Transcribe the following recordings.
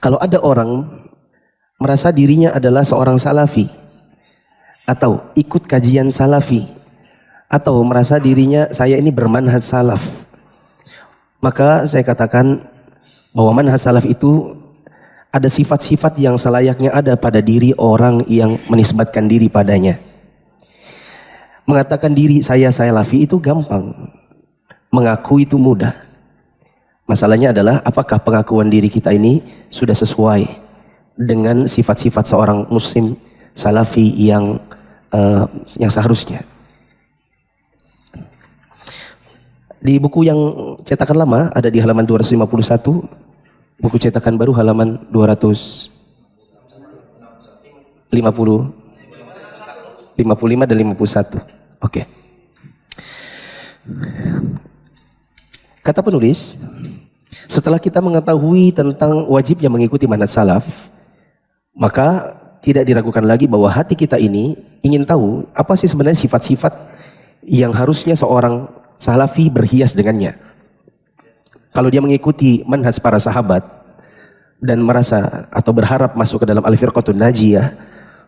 Kalau ada orang merasa dirinya adalah seorang salafi, atau ikut kajian salafi, atau merasa dirinya saya ini bermanhaj salaf, maka saya katakan bahwa manhaj salaf itu ada sifat-sifat yang selayaknya ada pada diri orang yang menisbatkan diri padanya. Mengatakan diri saya salafi itu gampang, mengaku itu mudah. Masalahnya adalah apakah pengakuan diri kita ini sudah sesuai dengan sifat-sifat seorang muslim salafi yang seharusnya. Di buku yang cetakan lama ada di halaman 251, buku cetakan baru halaman 250, 55 dan 51. Oke. Kata penulis, setelah kita mengetahui tentang wajibnya mengikuti manhaj salaf, maka tidak diragukan lagi bahwa hati kita ini ingin tahu apa sih sebenarnya sifat-sifat yang harusnya seorang salafi berhias dengannya. Kalau dia mengikuti manhaj para sahabat dan merasa atau berharap masuk ke dalam al-firqatun najiyah,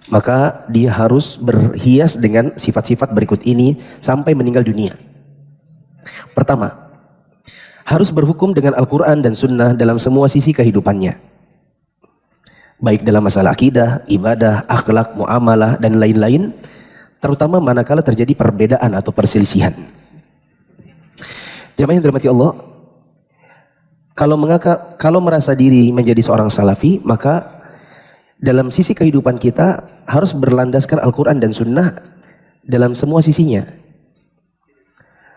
maka dia harus berhias dengan sifat-sifat berikut ini sampai meninggal dunia. Pertama, harus berhukum dengan Al-Quran dan Sunnah dalam semua sisi kehidupannya, baik dalam masalah akidah, ibadah, akhlak, muamalah, dan lain-lain, terutama manakala terjadi perbedaan atau perselisihan. Jamaah yang dirahmati Allah, kalau merasa diri menjadi seorang salafi, maka dalam sisi kehidupan kita harus berlandaskan Al-Quran dan Sunnah dalam semua sisinya.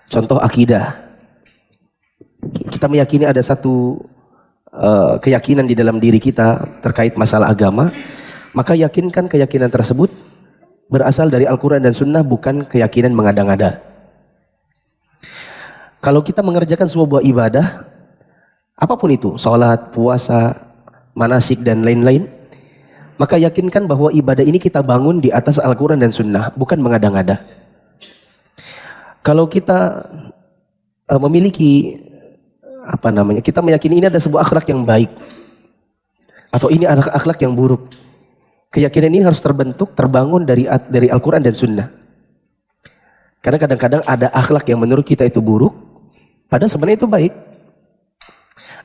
Contoh akidah, kita meyakini ada satu keyakinan di dalam diri kita terkait masalah agama, maka yakinkan keyakinan tersebut berasal dari Al-Quran dan Sunnah, bukan keyakinan mengada-ngada. Kalau kita mengerjakan sebuah ibadah, apapun itu, sholat, puasa, manasik, dan lain-lain, maka yakinkan bahwa ibadah ini kita bangun di atas Al-Quran dan Sunnah, bukan mengada-ngada. Kalau kita memiliki kita meyakini ini ada sebuah akhlak yang baik, atau ini akhlak yang buruk, keyakinan ini harus terbangun dari Al-Quran dan Sunnah. Karena kadang-kadang ada akhlak yang menurut kita itu buruk, padahal sebenarnya itu baik.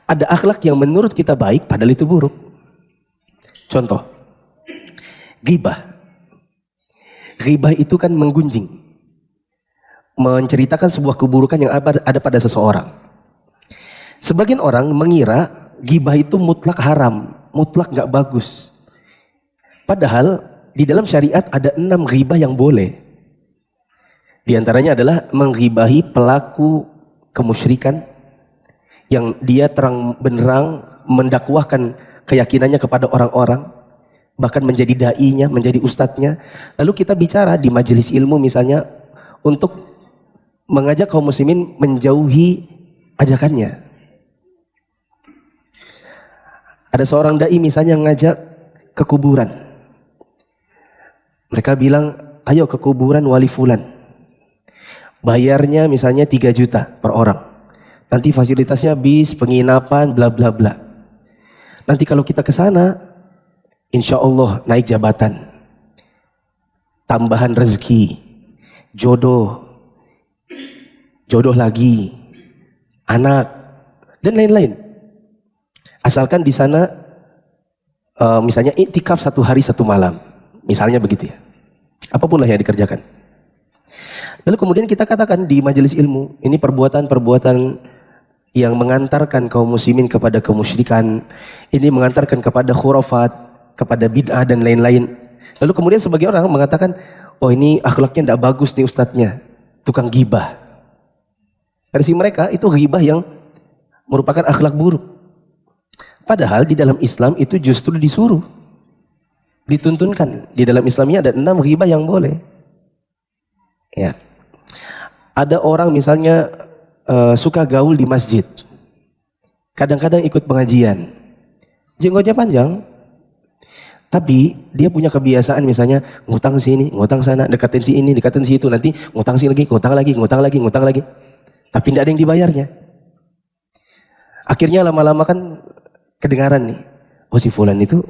Ada akhlak yang menurut kita baik, padahal itu buruk. Contoh, ghibah. Ghibah itu kan menggunjing, menceritakan sebuah keburukan yang ada pada seseorang. Sebagian orang mengira ghibah itu mutlak haram, mutlak gak bagus. Padahal di dalam syariat ada 6 ghibah yang boleh. Di antaranya adalah menghibahi pelaku kemusyrikan yang dia terang benderang mendakwahkan keyakinannya kepada orang-orang, bahkan menjadi da'inya, menjadi ustadznya. Lalu kita bicara di majelis ilmu misalnya untuk mengajak kaum muslimin menjauhi ajakannya. Ada seorang da'i misalnya ngajak ke kuburan. Mereka bilang, ayo ke kuburan wali fulan. Bayarnya misalnya 3 juta per orang. Nanti fasilitasnya bis, penginapan, bla bla bla. Nanti kalau kita ke sana, insya Allah naik jabatan, tambahan rezeki, jodoh lagi, anak, dan lain-lain. Asalkan di sana misalnya iktikaf 1 hari 1 malam, misalnya begitu ya. Apapun lah yang dikerjakan. Lalu kemudian kita katakan di majelis ilmu, ini perbuatan-perbuatan yang mengantarkan kaum muslimin kepada kemusyrikan, ini mengantarkan kepada khurafat, kepada bid'ah dan lain-lain. Lalu kemudian sebagai orang mengatakan, oh ini akhlaknya tidak bagus nih ustadznya, tukang ghibah. Versi mereka itu ghibah yang merupakan akhlak buruk. Padahal di dalam Islam itu justru disuruh, dituntunkan. Di dalam Islamnya ada 6 ghibah yang boleh. Ya. Ada orang misalnya suka gaul di masjid, kadang-kadang ikut pengajian, jenggotnya panjang, tapi dia punya kebiasaan misalnya ngutang sini, ngutang sana, deketin si ini, deketin si itu, nanti ngutang si lagi, ngutang lagi, ngutang lagi, ngutang lagi, tapi tidak ada yang dibayarnya. Akhirnya lama-lama kan kedengaran nih, oh si fulan itu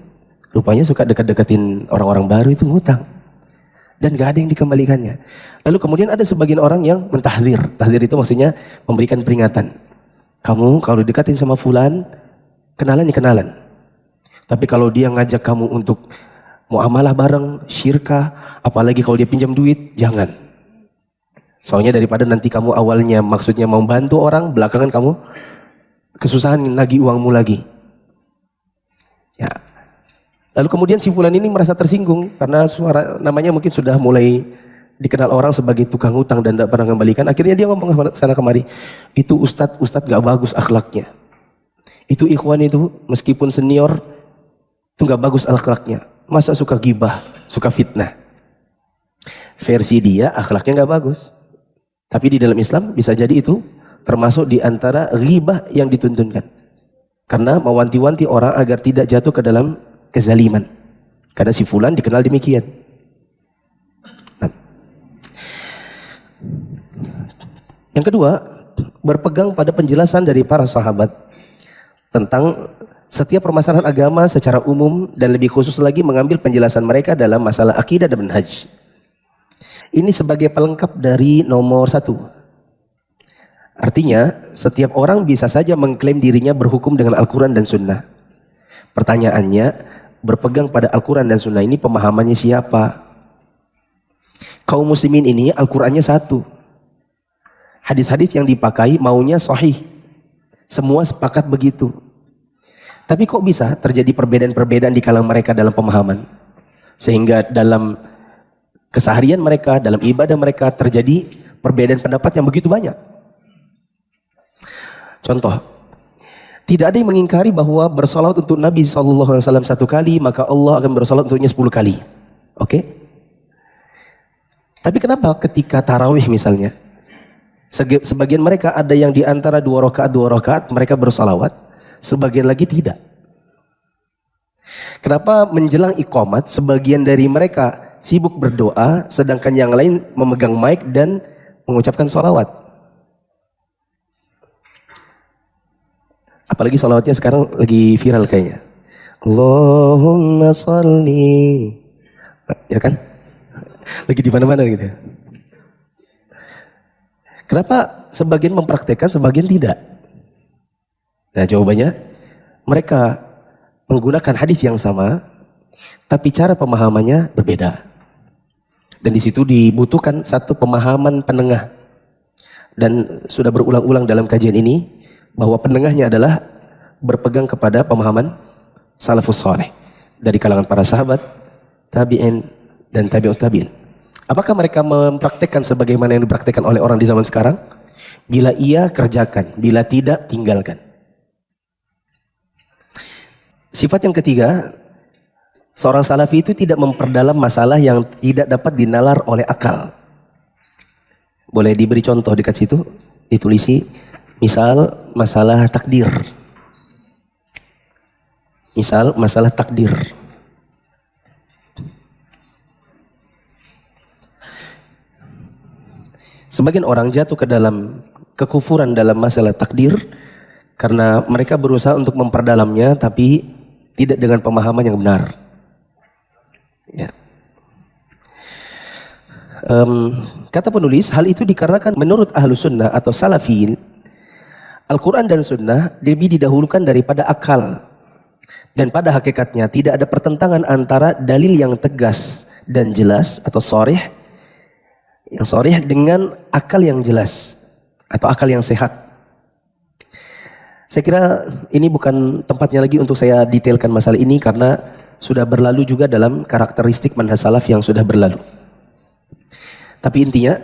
rupanya suka dekat-deketin orang-orang baru, itu ngutang. Dan gak ada yang dikembalikannya. Lalu kemudian ada sebagian orang yang mentahdir. Tahdir itu maksudnya memberikan peringatan. Kamu kalau dekatin sama fulan, kenalan ya kenalan. Tapi kalau dia ngajak kamu untuk muamalah bareng, syirkah, apalagi kalau dia pinjam duit, jangan. Soalnya daripada nanti kamu awalnya maksudnya mau bantu orang, belakangan kamu kesusahan lagi uangmu lagi. Ya. Lalu kemudian si fulan ini merasa tersinggung karena suara namanya mungkin sudah mulai dikenal orang sebagai tukang utang dan tidak pernah kembalikan. Akhirnya dia ngomong sana kemari, itu ustadz gak bagus akhlaknya. Itu ikhwan itu meskipun senior itu gak bagus akhlaknya. Masa suka gibah, suka fitnah. Versi dia akhlaknya gak bagus. Tapi di dalam Islam bisa jadi itu termasuk di antara ghibah yang dituntunkan. Karena mewanti-wanti orang agar tidak jatuh ke dalam kezaliman. Karena si fulan dikenal demikian. Nah. Yang kedua, berpegang pada penjelasan dari para sahabat tentang setiap permasalahan agama secara umum dan lebih khusus lagi mengambil penjelasan mereka dalam masalah akidah dan manhaj. Ini sebagai pelengkap dari nomor 1. Artinya, setiap orang bisa saja mengklaim dirinya berhukum dengan Al-Quran dan Sunnah. Pertanyaannya, berpegang pada Al-Quran dan Sunnah ini pemahamannya siapa? Kaum muslimin ini Al-Qurannya satu. Hadis-hadis yang dipakai maunya sahih. Semua sepakat begitu. Tapi kok bisa terjadi perbedaan-perbedaan di kalangan mereka dalam pemahaman? Sehingga dalam keseharian mereka, dalam ibadah mereka terjadi perbedaan pendapat yang begitu banyak. Contoh, tidak ada yang mengingkari bahwa bersolawat untuk Nabi SAW 1 kali, maka Allah akan bersolawat untuknya 10 kali. Oke? Tapi kenapa ketika tarawih misalnya, sebagian mereka ada yang di antara 2 rakaat mereka bersolawat, sebagian lagi tidak. Kenapa menjelang iqamat sebagian dari mereka sibuk berdoa, sedangkan yang lain memegang mic dan mengucapkan sholawat? Apalagi sholawatnya sekarang lagi viral kayaknya. Allahumma sholli. Ya kan? Lagi di mana-mana gitu. Kenapa sebagian mempraktekkan, sebagian tidak? Nah jawabannya, mereka menggunakan hadis yang sama, tapi cara pemahamannya berbeda. Dan di situ dibutuhkan satu pemahaman penengah. Dan sudah berulang-ulang dalam kajian ini, bahwa penengahnya adalah berpegang kepada pemahaman salafus saleh dari kalangan para sahabat, tabi'in dan tabi'ut tabi'in. Apakah mereka mempraktekkan sebagaimana yang dipraktekkan oleh orang di zaman sekarang? Bila iya, kerjakan. Bila tidak, tinggalkan. Sifat yang ketiga, seorang salafi itu tidak memperdalam masalah yang tidak dapat dinalar oleh akal. Boleh diberi contoh dekat situ, ditulisi. Misal masalah takdir. Misal masalah takdir. Sebagian orang jatuh ke dalam kekufuran dalam masalah takdir karena mereka berusaha untuk memperdalamnya tapi tidak dengan pemahaman yang benar. Ya. Kata penulis, hal itu dikarenakan menurut ahlu sunnah atau salafiyin, Al-Quran dan Sunnah lebih didahulukan daripada akal. Dan pada hakikatnya tidak ada pertentangan antara dalil yang tegas dan jelas atau sharih, yang sharih dengan akal yang jelas atau akal yang sehat. Saya kira ini bukan tempatnya lagi untuk saya detailkan masalah ini karena sudah berlalu juga dalam karakteristik manhaj salaf yang sudah berlalu. Tapi intinya,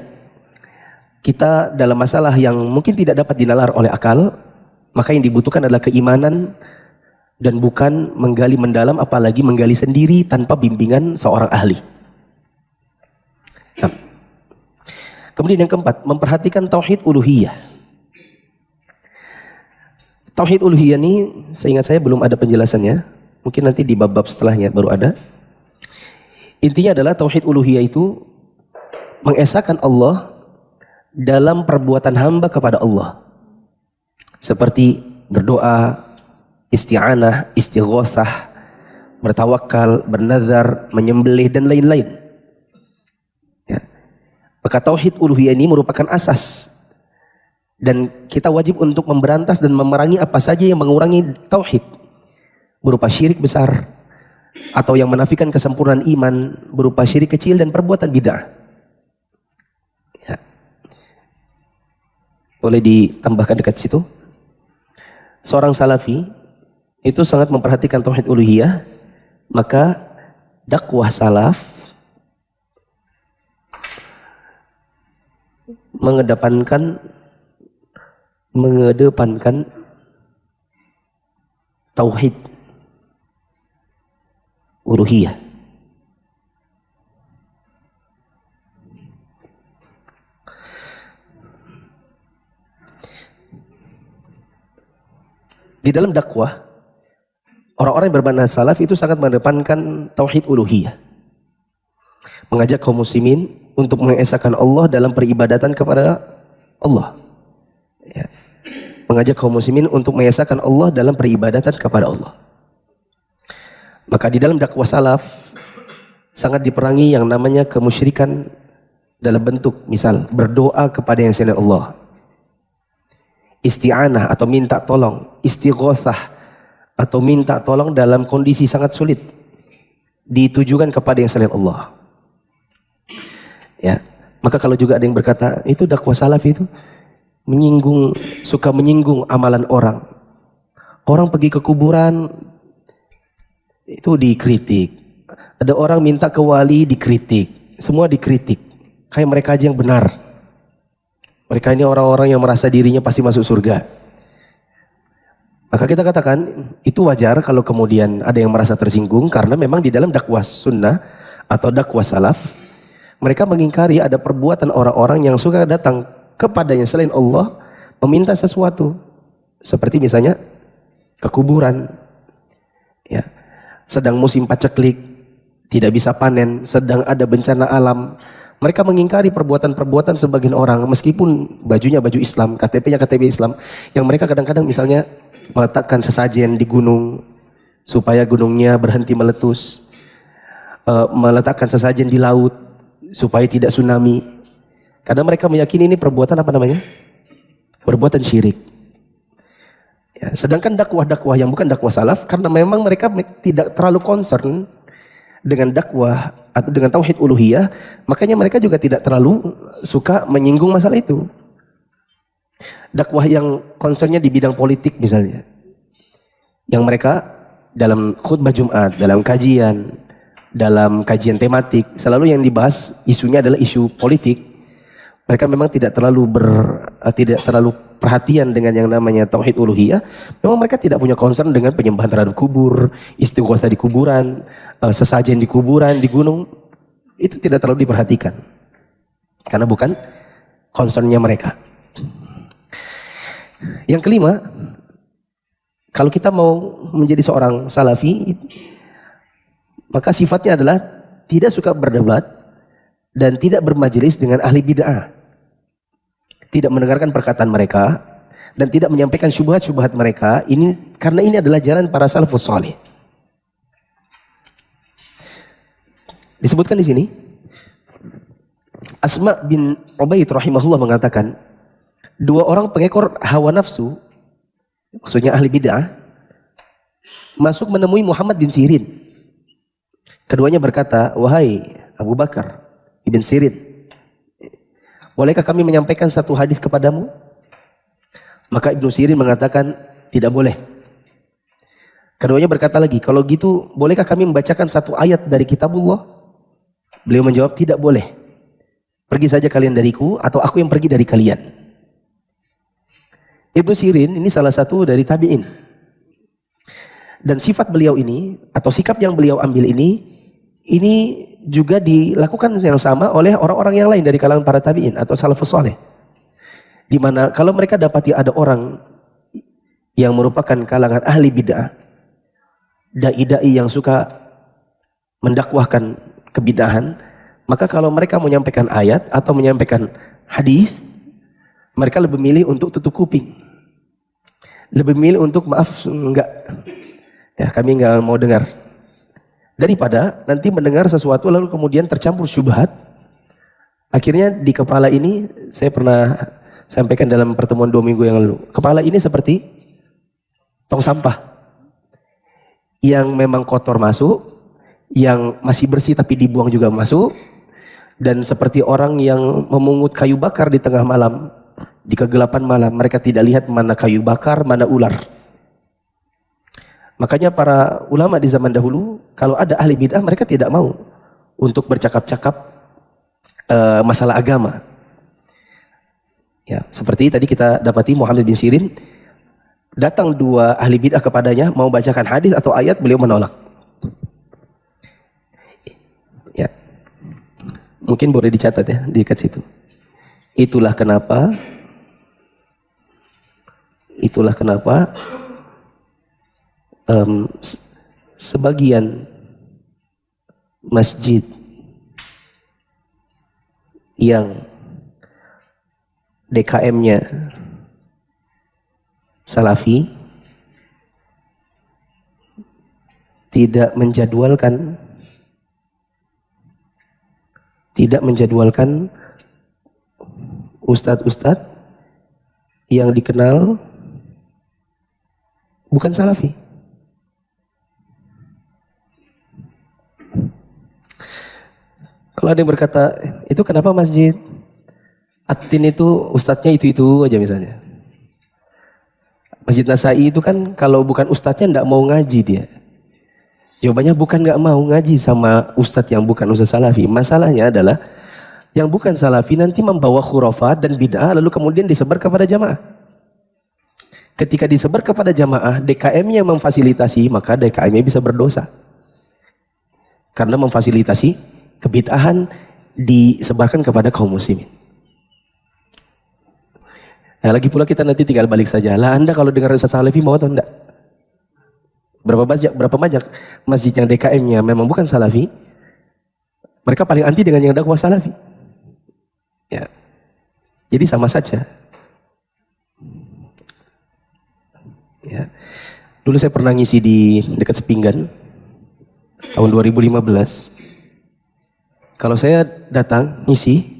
kita dalam masalah yang mungkin tidak dapat dinalar oleh akal, maka yang dibutuhkan adalah keimanan dan bukan menggali mendalam, apalagi menggali sendiri tanpa bimbingan seorang ahli. Nah. Kemudian yang keempat, memperhatikan tauhid uluhiyah. Tauhid uluhiyah ini seingat saya belum ada penjelasannya, mungkin nanti di bab-bab setelahnya baru ada. Intinya adalah tauhid uluhiyah itu mengesahkan Allah dalam perbuatan hamba kepada Allah, seperti berdoa, isti'anah, istighotsah, bertawakal, bernazar, menyembelih dan lain-lain. Ya. Maka tauhid uluhiyah ini merupakan asas dan kita wajib untuk memberantas dan memerangi apa saja yang mengurangi tauhid, berupa syirik besar atau yang menafikan kesempurnaan iman, berupa syirik kecil dan perbuatan bid'ah. Ya. Boleh ditambahkan dekat situ. Seorang salafi itu sangat memperhatikan tauhid uluhiyah, maka dakwah salaf mengedepankan tauhid uluhiyah. Di dalam dakwah, orang-orang yang bermanhaj salaf itu sangat mengedepankan tauhid uluhiyah. Mengajak kaum muslimin untuk mengesahkan Allah dalam peribadatan kepada Allah. Ya. Mengajak kaum muslimin untuk mengesahkan Allah dalam peribadatan kepada Allah. Maka di dalam dakwah salaf sangat diperangi yang namanya kemusyrikan dalam bentuk misal berdoa kepada yang selain Allah, isti'anah atau minta tolong, istighotsah atau minta tolong dalam kondisi sangat sulit ditujukan kepada yang selain Allah. Ya, maka kalau juga ada yang berkata itu dakwah salaf itu suka menyinggung amalan orang. Orang pergi ke kuburan itu dikritik. Ada orang minta ke wali dikritik. Semua dikritik. Kayak mereka aja yang benar. Mereka ini orang-orang yang merasa dirinya pasti masuk surga. Maka kita katakan itu wajar kalau kemudian ada yang merasa tersinggung karena memang di dalam dakwah sunnah atau dakwah salaf mereka mengingkari ada perbuatan orang-orang yang suka datang kepada yang selain Allah meminta sesuatu. Seperti misalnya ke kuburan. Ya. Sedang musim paceklik, tidak bisa panen, sedang ada bencana alam. Mereka mengingkari perbuatan-perbuatan sebagian orang meskipun bajunya baju Islam, KTP-nya KTP Islam, yang mereka kadang-kadang misalnya meletakkan sesajen di gunung supaya gunungnya berhenti meletus, meletakkan sesajen di laut supaya tidak tsunami. Karena mereka meyakini ini perbuatan apa namanya? Perbuatan syirik. Ya, sedangkan dakwah-dakwah yang bukan dakwah salaf karena memang mereka tidak terlalu concern dengan dakwah atau dengan tauhid uluhiyah, makanya mereka juga tidak terlalu suka menyinggung masalah itu. Dakwah yang concernnya di bidang politik misalnya, yang mereka dalam khutbah Jumat, dalam kajian tematik, selalu yang dibahas isunya adalah isu politik. Mereka memang tidak terlalu perhatian dengan yang namanya tauhid uluhiyah. Memang mereka tidak punya concern dengan penyembahan terhadap kubur, istighotsah di kuburan, sesajen di kuburan, di gunung. Itu tidak terlalu diperhatikan. Karena bukan concernnya mereka. Yang kelima, kalau kita mau menjadi seorang salafi, maka sifatnya adalah tidak suka berdebat dan tidak bermajelis dengan ahli bid'ah. Tidak mendengarkan perkataan mereka dan tidak menyampaikan syubhat-syubhat mereka. Ini karena ini adalah jalan para salafus saleh. Disebutkan di sini Asma bin Ubaid rahimahullah mengatakan, dua orang pengekor hawa nafsu, maksudnya ahli bid'ah, masuk menemui Muhammad bin Sirin. Keduanya berkata, wahai Abu Bakar ibn Sirin, bolehkah kami menyampaikan satu hadis kepadamu? Maka Ibnu Sirin mengatakan, tidak boleh. Keduanya berkata lagi, kalau gitu bolehkah kami membacakan satu ayat dari kitabullah? Beliau menjawab, tidak boleh. Pergi saja kalian dariku atau aku yang pergi dari kalian. Ibnu Sirin ini salah satu dari tabi'in. Dan sifat beliau ini atau sikap yang beliau ambil ini juga dilakukan yang sama oleh orang-orang yang lain dari kalangan para tabi'in atau salafus saleh. Di mana kalau mereka dapati ada orang yang merupakan kalangan ahli bid'ah, dai-dai yang suka mendakwahkan kebid'ahan, maka kalau mereka menyampaikan ayat atau menyampaikan hadis, mereka lebih milih untuk tutup kuping. Lebih milih untuk maaf enggak. Ya, kami enggak mau dengar. Daripada nanti mendengar sesuatu lalu kemudian tercampur syubhat. Akhirnya di kepala ini, saya pernah sampaikan dalam pertemuan 2 minggu yang lalu. Kepala ini seperti tong sampah. Yang memang kotor masuk, yang masih bersih tapi dibuang juga masuk. Dan seperti orang yang memungut kayu bakar di tengah malam. Di kegelapan malam, mereka tidak lihat mana kayu bakar, mana ular. Makanya para ulama di zaman dahulu, kalau ada ahli bid'ah mereka tidak mau untuk bercakap-cakap masalah agama. Ya, seperti tadi kita dapati Muhammad bin Sirin, datang 2 ahli bid'ah kepadanya mau bacakan hadis atau ayat, beliau menolak. Ya, mungkin boleh dicatat ya di dekat situ. Itulah kenapa sebagian masjid yang DKM-nya Salafi tidak menjadwalkan ustadz-ustadz yang dikenal bukan Salafi. Kalau ada yang berkata, itu kenapa masjid Atin itu ustadznya itu aja misalnya. Masjid Nasai itu kan kalau bukan ustadznya enggak mau ngaji dia. Jawabannya bukan enggak mau ngaji sama ustadz yang bukan ustadz Salafi. Masalahnya adalah yang bukan Salafi nanti membawa khurafat dan bid'ah lalu kemudian disebar kepada jamaah. Ketika disebar kepada jamaah, DKM-nya memfasilitasi, maka DKM-nya bisa berdosa. Karena memfasilitasi kebid'ahan disebarkan kepada kaum muslimin. Nah, lagi pula kita nanti tinggal balik saja. Lah Anda kalau dengar Ustaz Salafi mau atau enggak? Berapa banyak masjid yang DKM-nya memang bukan Salafi, mereka paling anti dengan yang dakwah Salafi. Ya. Jadi sama saja. Ya. Dulu saya pernah ngisi di dekat Sepinggan tahun 2015. Kalau saya datang ngisi,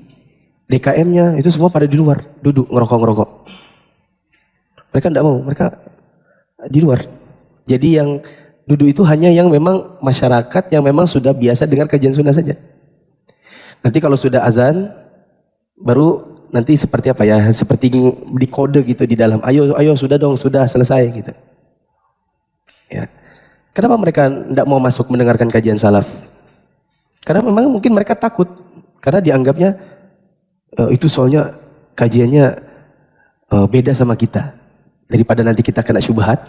DKM-nya itu semua pada di luar, duduk ngerokok-ngerokok. Mereka enggak mau, mereka di luar. Jadi yang duduk itu hanya yang memang masyarakat yang memang sudah biasa dengar kajian sunnah saja. Nanti kalau sudah azan, baru nanti seperti apa ya, seperti di kode gitu di dalam, ayo sudah dong, sudah selesai gitu. Ya. Kenapa mereka enggak mau masuk mendengarkan kajian salaf? Karena memang mungkin mereka takut, karena dianggapnya itu soalnya kajiannya beda sama kita, daripada nanti kita kena syubhat,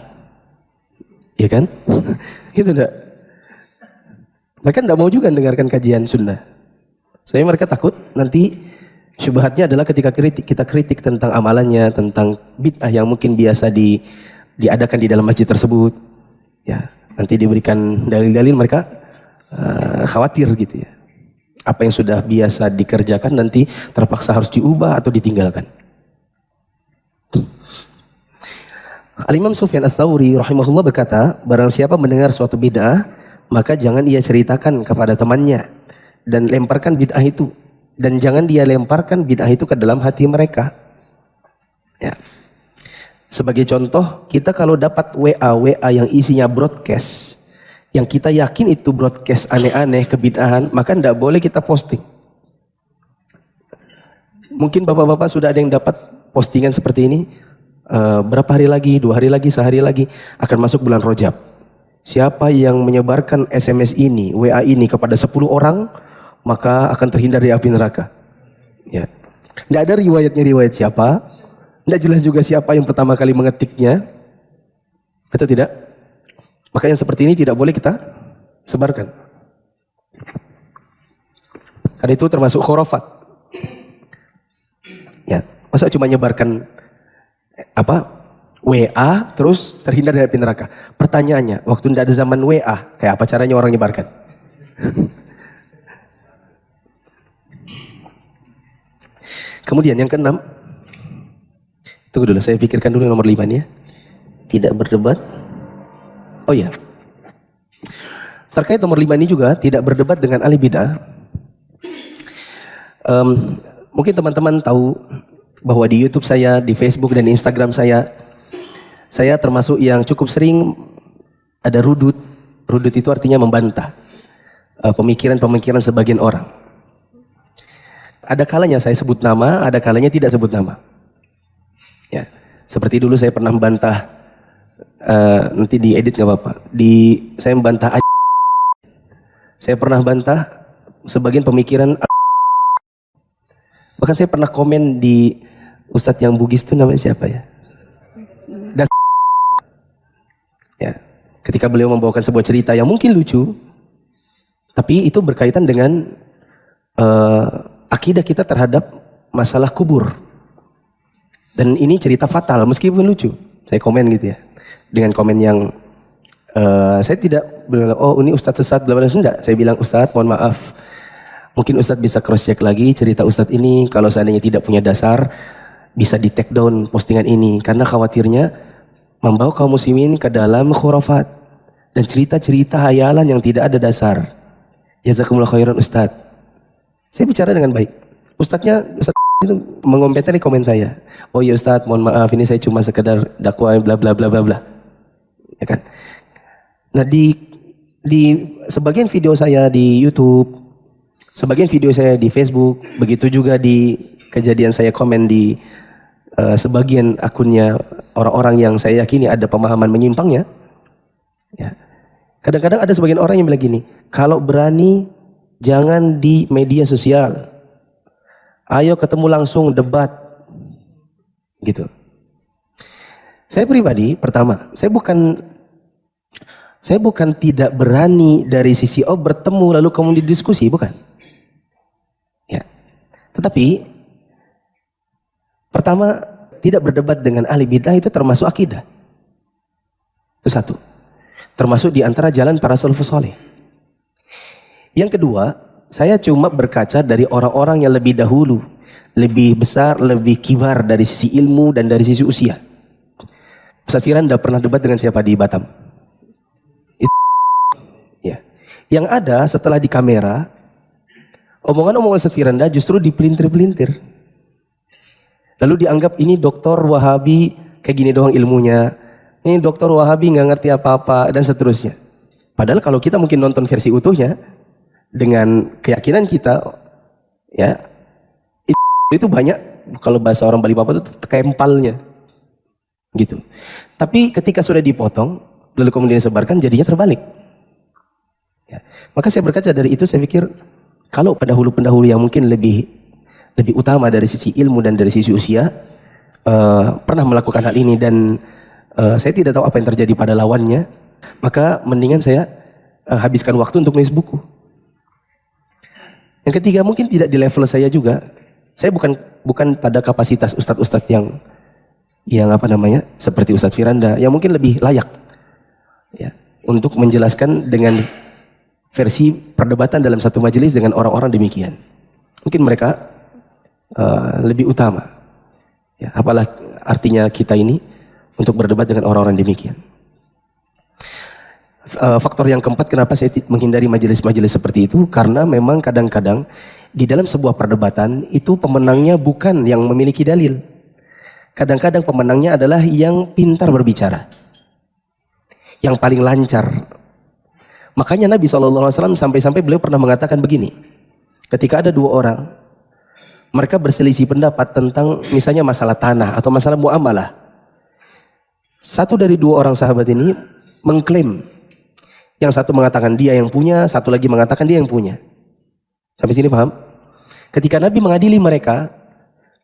ya kan? Gitu enggak? Mereka enggak mau juga mendengarkan kajian sunnah. Saya mereka takut nanti syubhatnya adalah ketika kita kritik tentang amalannya, tentang bid'ah yang mungkin biasa diadakan di dalam masjid tersebut, ya nanti diberikan dalil-dalil mereka khawatir gitu ya. Apa yang sudah biasa dikerjakan nanti terpaksa harus diubah atau ditinggalkan. Al-Imam Sufyan Ats-Tsauri rahimahullah berkata, barang siapa mendengar suatu bid'ah, maka jangan ia ceritakan kepada temannya dan lemparkan bid'ah itu, dan jangan dia lemparkan bid'ah itu ke dalam hati mereka. Ya. Sebagai contoh, kita kalau dapat WA yang isinya broadcast, yang kita yakin itu broadcast aneh-aneh, kebid'ahan, maka tidak boleh kita posting. Mungkin bapak-bapak sudah ada yang dapat postingan seperti ini, berapa hari lagi, 2 hari lagi, sehari lagi, akan masuk bulan Rajab. Siapa yang menyebarkan SMS ini, WA ini kepada 10 orang, maka akan terhindar dari api neraka. Ya. Tidak ada riwayat siapa, tidak jelas juga siapa yang pertama kali mengetiknya, atau tidak? Maka yang seperti ini tidak boleh kita sebarkan. Karena itu termasuk khurafat. Ya, masa cuma nyebarkan WA terus terhindar dari api neraka. Pertanyaannya, waktu tidak ada zaman WA, kayak apa caranya orang nyebarkan? Kemudian yang keenam, tunggu dulu, saya pikirkan dulu nomor 5 nih ya. Tidak berdebat. Oh ya, Terkait nomor 5 ini juga tidak berdebat dengan ahli bid'ah. Mungkin teman-teman tahu bahwa di YouTube saya, di Facebook dan Instagram saya termasuk yang cukup sering ada rudud. Rudud itu artinya membantah pemikiran-pemikiran sebagian orang. Ada kalanya saya sebut nama, ada kalanya tidak sebut nama. Ya, seperti dulu saya pernah membantah, nanti diedit nggak apa-apa. Saya membantah. Saya pernah bantah sebagian pemikiran. Bahkan saya pernah komen di Ustadz yang Bugis itu namanya siapa ya? Ya, ketika beliau membawakan sebuah cerita yang mungkin lucu, tapi itu berkaitan dengan akidah kita terhadap masalah kubur. Dan ini cerita fatal meskipun lucu. Saya komen gitu ya. Dengan komen yang saya tidak bilang, oh ini Ustadz sesat, bla bla, enggak. Saya bilang, Ustadz mohon maaf, mungkin Ustadz bisa cross check lagi cerita Ustadz ini, kalau seandainya tidak punya dasar, bisa di take down postingan ini, karena khawatirnya membawa kaum muslimin ke dalam khurafat dan cerita-cerita hayalan yang tidak ada dasar. Jazakumullah khairan Ustadz. Saya bicara dengan baik. Ustadz itu mengomentari komen saya. Oh iya Ustadz, mohon maaf, ini saya cuma sekedar dakwah bla bla bla bla bla. Ya kan? Nah di sebagian video saya di YouTube, sebagian video saya di Facebook, begitu juga di kejadian saya komen di sebagian akunnya orang-orang yang saya yakini ada pemahaman menyimpangnya. Ya. Kadang-kadang ada sebagian orang yang bilang gini, kalau berani jangan di media sosial, ayo ketemu langsung debat, gitu. Saya pribadi, pertama, saya bukan tidak berani dari sisi bertemu lalu kemudian didiskusi, bukan. Ya. Tetapi pertama, tidak berdebat dengan ahli bid'ah itu termasuk akidah. Itu satu. Termasuk di antara jalan para salafus saleh. Yang kedua, saya cuma berkaca dari orang-orang yang lebih dahulu, lebih besar, lebih kibar dari sisi ilmu dan dari sisi usia. Ustaz Firanda pernah debat dengan siapa di Batam? Ya. Yang ada setelah di kamera, omongan-omongan Ustaz Firanda justru dipelintir-pelintir. Lalu dianggap ini dokter Wahabi kayak gini doang ilmunya. Ini dokter Wahabi nggak ngerti apa-apa dan seterusnya. Padahal kalau kita mungkin nonton versi utuhnya dengan keyakinan kita, ya itu banyak, kalau bahasa orang Bali Bapak itu kempalnya, gitu. Tapi ketika sudah dipotong, lalu kemudian disebarkan, jadinya terbalik. Ya. Maka saya berkaca dari itu, saya pikir kalau pendahulu-pendahulu yang mungkin lebih utama dari sisi ilmu dan dari sisi usia pernah melakukan hal ini dan saya tidak tahu apa yang terjadi pada lawannya, maka mendingan saya habiskan waktu untuk menulis buku. Yang ketiga, mungkin tidak di level saya juga. Saya bukan pada kapasitas ustadz-ustadz yang apa namanya seperti Ustadz Firanda yang mungkin lebih layak ya untuk menjelaskan dengan versi perdebatan dalam satu majelis dengan orang-orang demikian. Mungkin mereka lebih utama. Ya, apalah artinya kita ini untuk berdebat dengan orang-orang demikian. Faktor yang keempat kenapa saya menghindari majelis-majelis seperti itu, karena memang kadang-kadang di dalam sebuah perdebatan itu pemenangnya bukan yang memiliki dalil. Kadang-kadang pemenangnya adalah yang pintar berbicara, yang paling lancar. Makanya Nabi SAW sampai-sampai beliau pernah mengatakan begini, ketika ada dua orang, mereka berselisih pendapat tentang misalnya masalah tanah atau masalah muamalah. Satu dari dua orang sahabat ini mengklaim, yang satu mengatakan dia yang punya, satu lagi mengatakan dia yang punya. Sampai sini paham? Ketika Nabi mengadili mereka,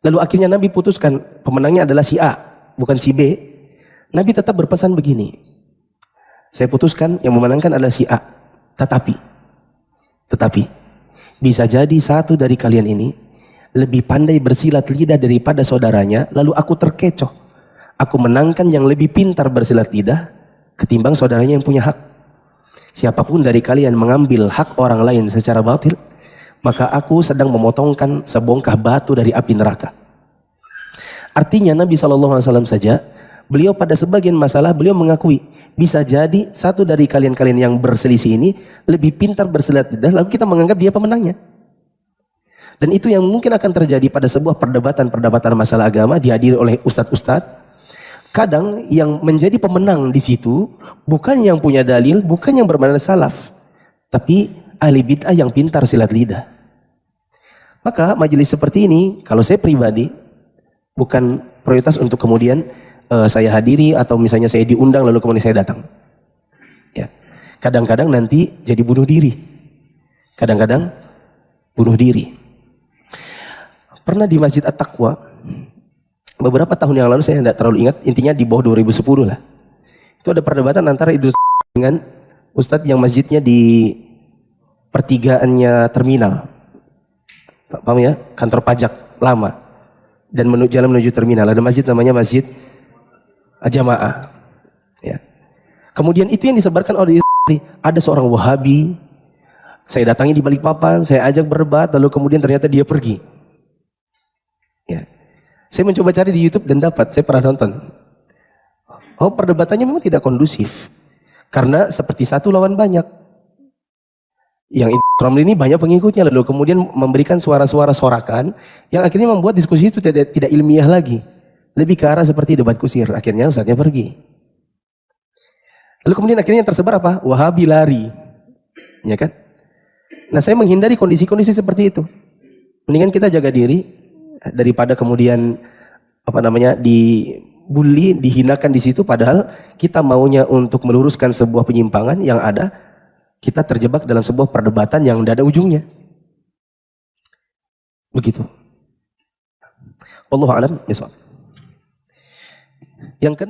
lalu akhirnya Nabi putuskan pemenangnya adalah si A, bukan si B. Nabi tetap berpesan begini, saya putuskan yang memenangkan adalah si A. Tetapi bisa jadi satu dari kalian ini lebih pandai bersilat lidah daripada saudaranya, lalu aku terkecoh. Aku menangkan yang lebih pintar bersilat lidah ketimbang saudaranya yang punya hak. Siapapun dari kalian mengambil hak orang lain secara batil, maka aku sedang memotongkan sebongkah batu dari api neraka. Artinya Nabi SAW saja Beliau pada sebagian masalah beliau mengakui bisa jadi satu dari kalian-kalian yang berselisih ini lebih pintar bersilat lidah, lalu kita menganggap dia pemenangnya. Dan itu yang mungkin akan terjadi pada sebuah perdebatan masalah agama dihadiri oleh ustadz-ustadz. Kadang yang menjadi pemenang di situ bukan yang punya dalil, bukan yang bermanhaj salaf, tapi ahli bid'ah yang pintar silat lidah. Maka majelis seperti ini, kalau saya pribadi bukan prioritas untuk kemudian saya hadiri atau misalnya saya diundang lalu kemudian saya datang. Ya. Kadang-kadang nanti jadi bunuh diri. Kadang-kadang bunuh diri. Pernah di Masjid At-Taqwa, beberapa tahun yang lalu saya tidak terlalu ingat, intinya di bawah 2010 lah. Itu ada perdebatan antara Idrus dengan ustadz yang masjidnya di pertigaannya terminal. Paham ya? Kantor pajak lama. Dan jalan menuju terminal. Ada masjid namanya Masjid Jamaah. Ya. Kemudian itu yang disebarkan oleh ada seorang Wahabi. Saya datangi di Balikpapan, saya ajak berdebat, lalu kemudian ternyata dia pergi. Ya. Saya mencoba cari di YouTube dan dapat, saya pernah nonton. Oh, perdebatannya memang tidak kondusif. Karena seperti satu lawan banyak. Yang Romli ini banyak pengikutnya, lalu kemudian memberikan suara-suara sorakan yang akhirnya membuat diskusi itu tidak ilmiah lagi. Lebih ke arah seperti debat kusir. Akhirnya ustadznya pergi. Lalu kemudian akhirnya yang tersebar apa? Wahabi lari. Ya kan? Nah, saya menghindari kondisi-kondisi seperti itu. Mendingan kita jaga diri daripada kemudian dibully, dihinakan di situ, padahal kita maunya untuk meluruskan sebuah penyimpangan yang ada, kita terjebak dalam sebuah perdebatan yang tidak ada ujungnya. Begitu. Wallahu a'lam bishawab. Yang keenam,